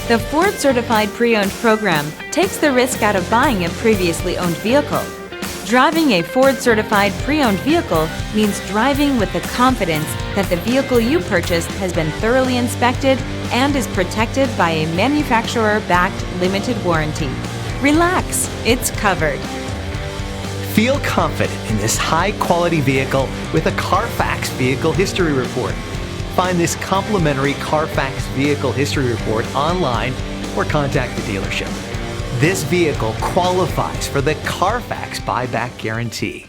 The Ford Certified Pre-Owned program takes the risk out of buying a previously owned vehicle. Driving a Ford Certified Pre-Owned vehicle means driving with the confidence that the vehicle you purchased has been thoroughly inspected and is protected by a manufacturer-backed limited warranty. Relax, it's covered. Feel confident in this high-quality vehicle with a CARFAX Vehicle History Report. Find this complimentary CARFAX Vehicle History Report online or contact the dealership. This vehicle qualifies for the CARFAX Buyback Guarantee.